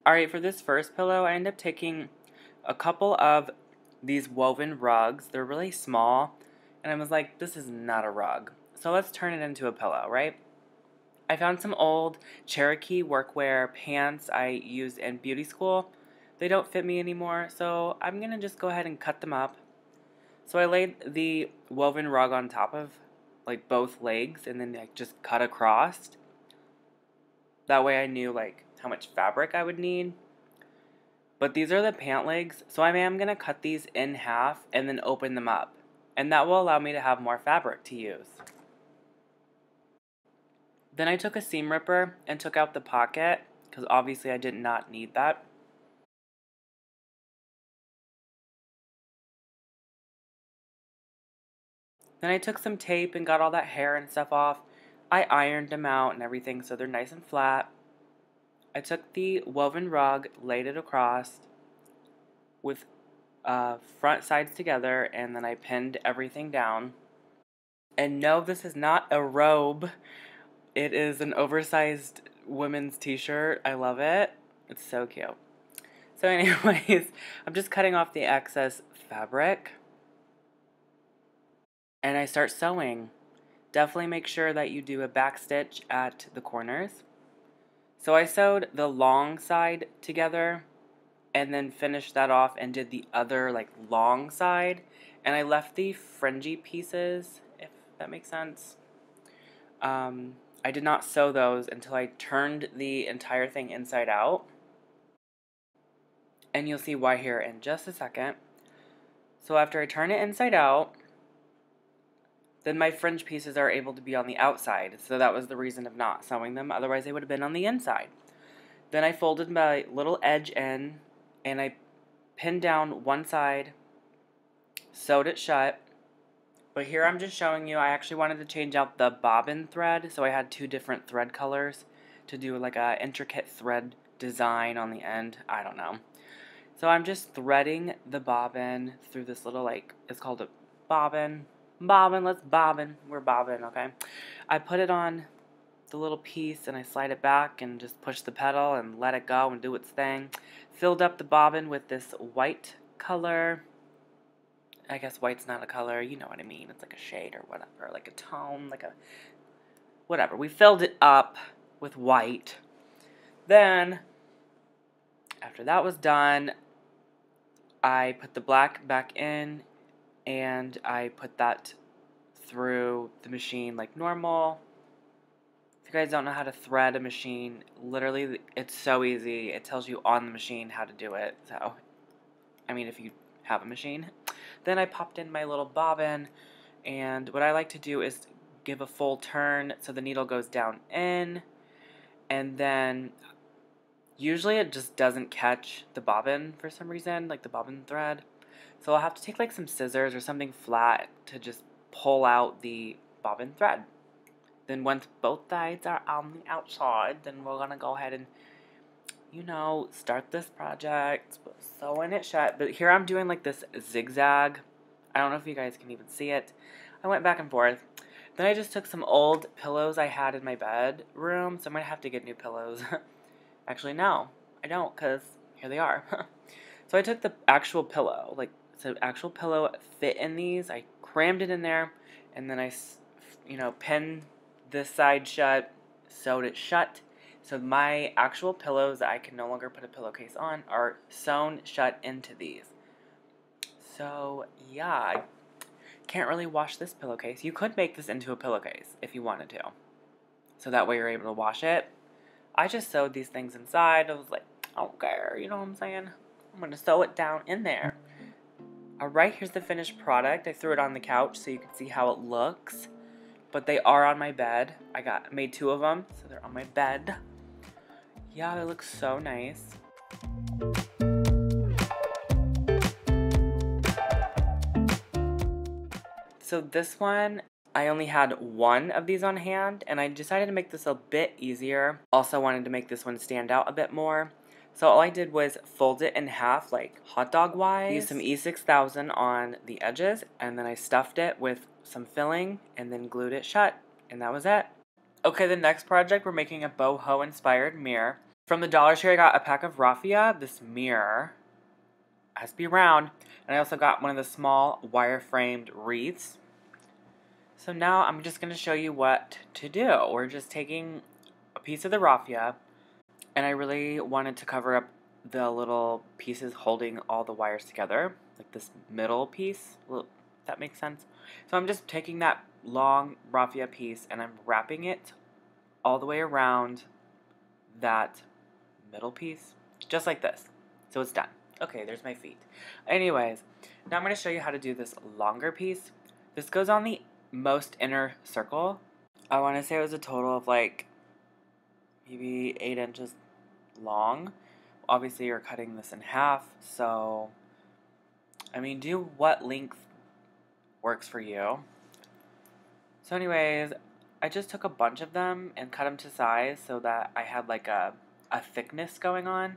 Alright, for this first pillow, I ended up taking a couple of these woven rugs. They're really small, and I was like, this is not a rug. So let's turn it into a pillow, right? I found some old Cherokee workwear pants I used in beauty school. They don't fit me anymore, so I'm going to just go ahead and cut them up. So I laid the woven rug on top of like both legs and then like just cut across. That way I knew like how much fabric I would need. But these are the pant legs, so I am going to cut these in half and then open them up. And that will allow me to have more fabric to use. Then I took a seam ripper and took out the pocket, because obviously I did not need that. Then I took some tape and got all that hair and stuff off. I ironed them out and everything so they're nice and flat. I took the woven rug, laid it across with front sides together, and then I pinned everything down. And no, this is not a robe. It is an oversized women's t-shirt. I love it. It's so cute. So anyways, I'm just cutting off the excess fabric. And I start sewing. Definitely make sure that you do a back stitch at the corners. So I sewed the long side together and then finished that off and did the other like long side. And I left the fringy pieces, if that makes sense. I did not sew those until I turned the entire thing inside out. And you'll see why here in just a second. So after I turn it inside out, then my fringe pieces are able to be on the outside. So that was the reason of not sewing them. Otherwise they would have been on the inside. Then I folded my little edge in and I pinned down one side, sewed it shut. But here I'm just showing you, I actually wanted to change out the bobbin thread, so I had two different thread colors to do like a intricate thread design on the end. I don't know. So I'm just threading the bobbin through this little like, it's called a bobbin. Bobbin, let's bobbin. We're bobbin, okay? I put it on the little piece and I slide it back and just push the pedal and let it go and do its thing. Filled up the bobbin with this white color. I guess white's not a color, you know what I mean. It's like a shade or whatever, like a tone, like a whatever. We filled it up with white. Then, after that was done, I put the black back in and I put that through the machine like normal. If you guys don't know how to thread a machine, literally it's so easy. It tells you on the machine how to do it. So, I mean, if you have a machine. Then I popped in my little bobbin, and what I like to do is give a full turn so the needle goes down in, and then usually it just doesn't catch the bobbin for some reason, like the bobbin thread. So I'll have to take like some scissors or something flat to just pull out the bobbin thread. Then once both sides are on the outside, then we're going to go ahead and, you know, start this project, sewing it shut. But here I'm doing like this zigzag. I don't know if you guys can even see it. I went back and forth. Then I just took some old pillows I had in my bedroom, so I'm going to have to get new pillows. Actually, no, I don't, because here they are. So I took the actual pillow, like, so actual pillow fit in these. I crammed it in there, and then I, you know, pinned this side shut, sewed it shut. So my actual pillows that I can no longer put a pillowcase on are sewn shut into these. So, yeah, I can't really wash this pillowcase. You could make this into a pillowcase if you wanted to. So that way you're able to wash it. I just sewed these things inside. I was like, I don't care, you know what I'm saying? I'm going to sew it down in there. Alright, here's the finished product. I threw it on the couch so you can see how it looks. But they are on my bed. I made two of them, so they're on my bed. Yeah, they look so nice. So this one, I only had one of these on hand, and I decided to make this a bit easier. Also wanted to make this one stand out a bit more. So all I did was fold it in half, like hot dog wise. Used some E6000 on the edges, and then I stuffed it with some filling, and then glued it shut, and that was it. Okay, the next project, we're making a boho inspired mirror. From the Dollar Tree, I got a pack of raffia, this mirror, has to be round, and I also got one of the small wire-framed wreaths. So now I'm just going to show you what to do. We're just taking a piece of the raffia, and I really wanted to cover up the little pieces holding all the wires together, like this middle piece, if that makes sense. So I'm just taking that long raffia piece and I'm wrapping it all the way around that middle piece, just like this. So it's done. Okay, there's my feet. Anyways, now I'm going to show you how to do this longer piece. This goes on the most inner circle. I want to say it was a total of like maybe 8 inches long. Obviously you're cutting this in half, so I mean, do what length works for you. So anyways, I just took a bunch of them and cut them to size so that I had like a thickness going on.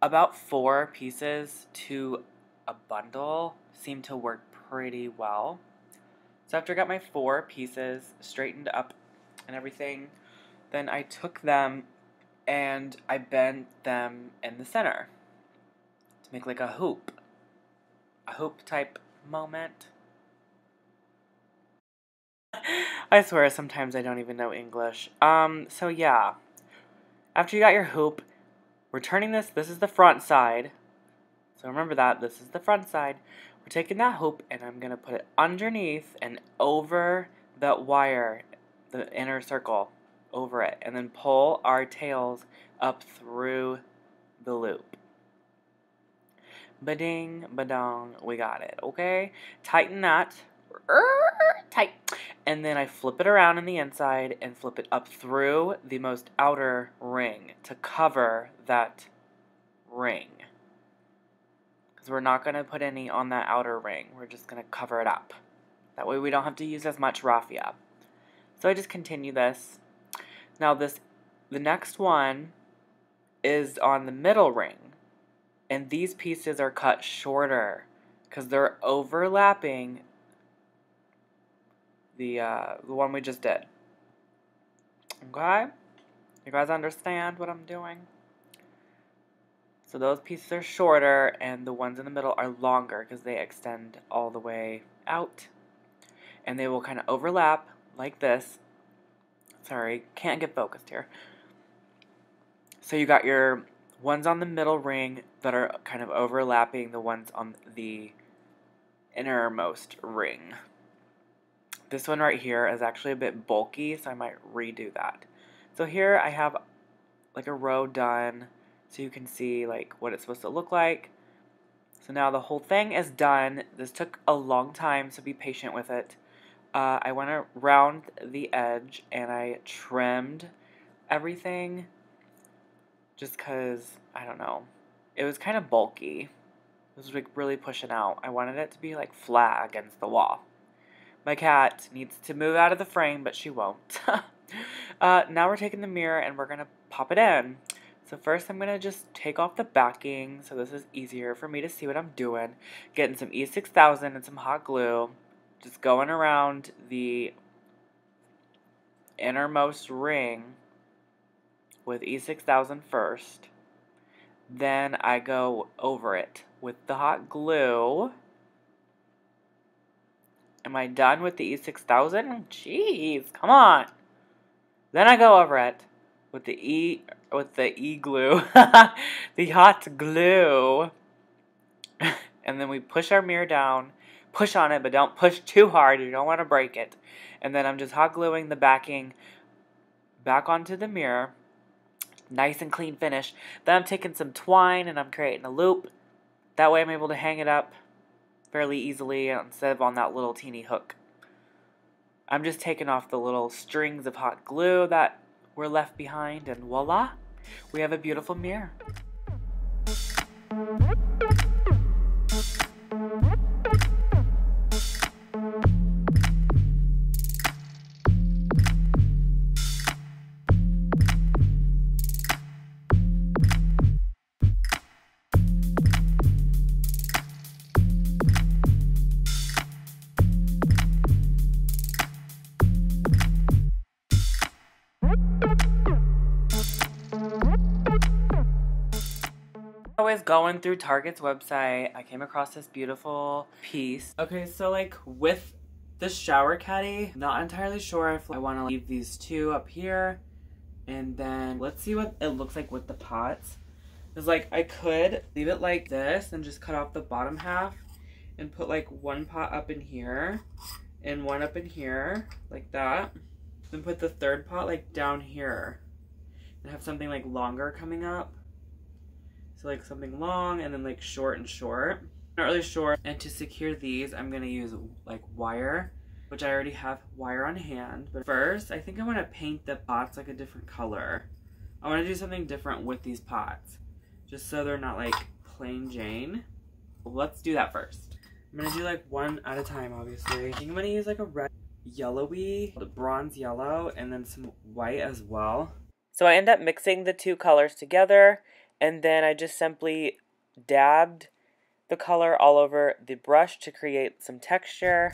About 4 pieces to a bundle seemed to work pretty well. So after I got my 4 pieces straightened up and everything, then I took them and I bent them in the center to make like a hoop type moment. I swear sometimes I don't even know English. So yeah, after you got your hoop, we're turning this is the front side. So remember that, this is the front side. We're taking that hoop and I'm going to put it underneath and over that wire, the inner circle, over it. And then pull our tails up through the loop. Ba-ding, ba-dong, we got it, okay? Tighten that. Tight. And then I flip it around on the inside and flip it up through the most outer ring to cover that ring. Because we're not going to put any on that outer ring. We're just going to cover it up. That way we don't have to use as much raffia. So I just continue this. Now the next one is on the middle ring. And these pieces are cut shorter because they're overlapping the one we just did. Okay? You guys understand what I'm doing? So those pieces are shorter and the ones in the middle are longer because they extend all the way out. And they will kind of overlap like this. Sorry, can't get focused here. So you got your ones on the middle ring that are kind of overlapping the ones on the innermost ring. This one right here is actually a bit bulky, so I might redo that. So here I have like a row done so you can see like what it's supposed to look like. So now the whole thing is done. This took a long time, so be patient with it. I went around the edge and I trimmed everything just because, I don't know, it was kind of bulky. It was like really pushing out. I wanted it to be like flat against the wall. My cat needs to move out of the frame, but she won't. Now we're taking the mirror and we're going to pop it in. So first I'm going to just take off the backing so this is easier for me to see what I'm doing. Getting some E6000 and some hot glue. Just going around the innermost ring with E6000 first. Then I go over it with the hot glue. Am I done with the E6000? Jeez, come on. Then I go over it with the E glue, the hot glue. And then we push our mirror down. Push on it, but don't push too hard. You don't want to break it. And then I'm just hot gluing the backing back onto the mirror. Nice and clean finish. Then I'm taking some twine and I'm creating a loop. That way I'm able to hang it up fairly easily instead of on that little teeny hook. I'm just taking off the little strings of hot glue that were left behind and voila, we have a beautiful mirror. was going through Target's website, I came across this beautiful piece. Okay, so like with the shower caddy, not entirely sure if I want to leave these two up here. And then let's see what it looks like with the pots. Because like I could leave it like this and just cut off the bottom half and put like one pot up in here and one up in here like that. Then put the third pot like down here and have something like longer coming up. So like something long and then like short and short. Not really short. And to secure these, I'm gonna use like wire, which I already have wire on hand. But first, I think I wanna paint the pots like a different color. I wanna do something different with these pots, just so they're not like plain Jane. Let's do that first. I'm gonna do like one at a time, obviously. I think I'm gonna use like a red, yellowy, bronze yellow, and then some white as well. So I end up mixing the two colors together, and then I just simply dabbed the color all over the brush to create some texture.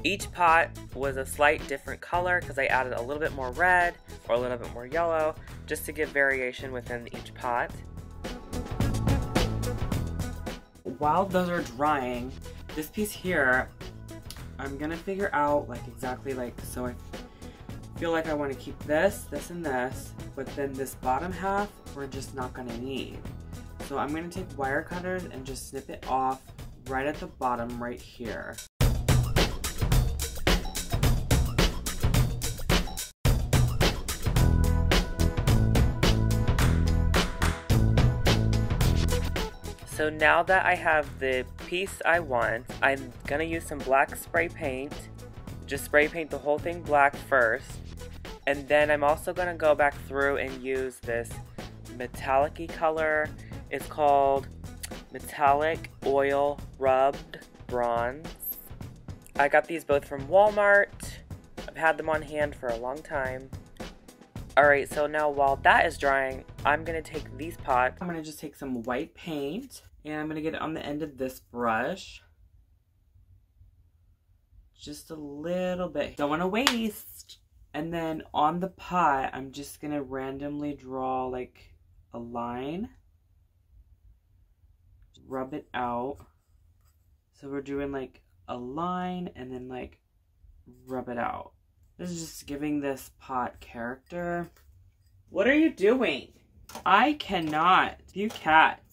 Each pot was a slight different color because I added a little bit more red or a little bit more yellow just to give variation within each pot. While those are drying, this piece here, I'm gonna figure out like exactly like, so I feel like I want to keep this, this, and this, but then this bottom half we're just not gonna need. So I'm gonna take wire cutters and just snip it off right at the bottom right here. So now that I have the piece I want, I'm gonna use some black spray paint. Just spray paint the whole thing black first. And then I'm also gonna go back through and use this metallic-y color. It's called Metallic Oil Rubbed Bronze. I got these both from Walmart. I've had them on hand for a long time. Alright, so now while that is drying, I'm gonna take these pots. I'm gonna just take some white paint. And I'm going to get it on the end of this brush. Just a little bit. Don't want to waste. And then on the pot, I'm just going to randomly draw like a line. Rub it out. So we're doing like a line and then like rub it out. This is just giving this pot character. What are you doing? I cannot. You cats.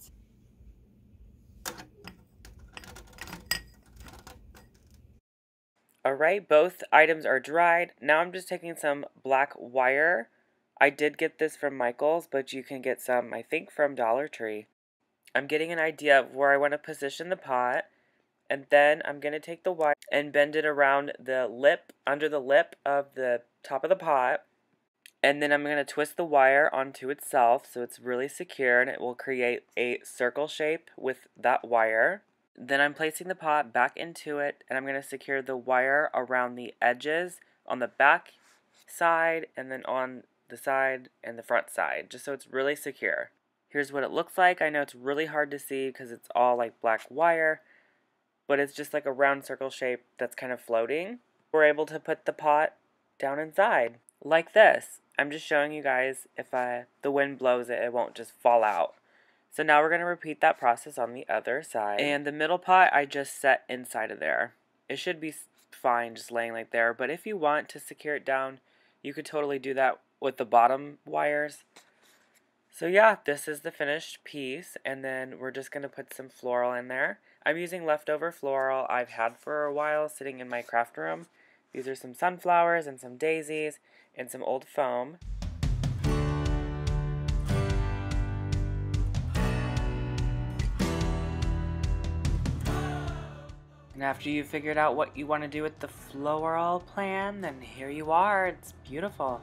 Alright, both items are dried. Now I'm just taking some black wire. I did get this from Michael's, but you can get some, I think, from Dollar Tree. I'm getting an idea of where I want to position the pot. And then I'm going to take the wire and bend it around the lip, under the lip of the top of the pot. And then I'm going to twist the wire onto itself so it's really secure and it will create a circle shape with that wire. Then I'm placing the pot back into it and I'm going to secure the wire around the edges on the back side and then on the side and the front side, just so it's really secure. Here's what it looks like. I know it's really hard to see because it's all like black wire, but it's just like a round circle shape that's kind of floating. We're able to put the pot down inside like this. I'm just showing you guys if the wind blows it, it won't just fall out. So now we're going to repeat that process on the other side. And the middle pot I just set inside of there. It should be fine just laying like there, but if you want to secure it down, you could totally do that with the bottom wires. So yeah, this is the finished piece, and then we're just going to put some floral in there. I'm using leftover floral I've had for a while sitting in my craft room. These are some sunflowers and some daisies and some old foam. And after you've figured out what you want to do with the floral plan, then here you are. It's beautiful.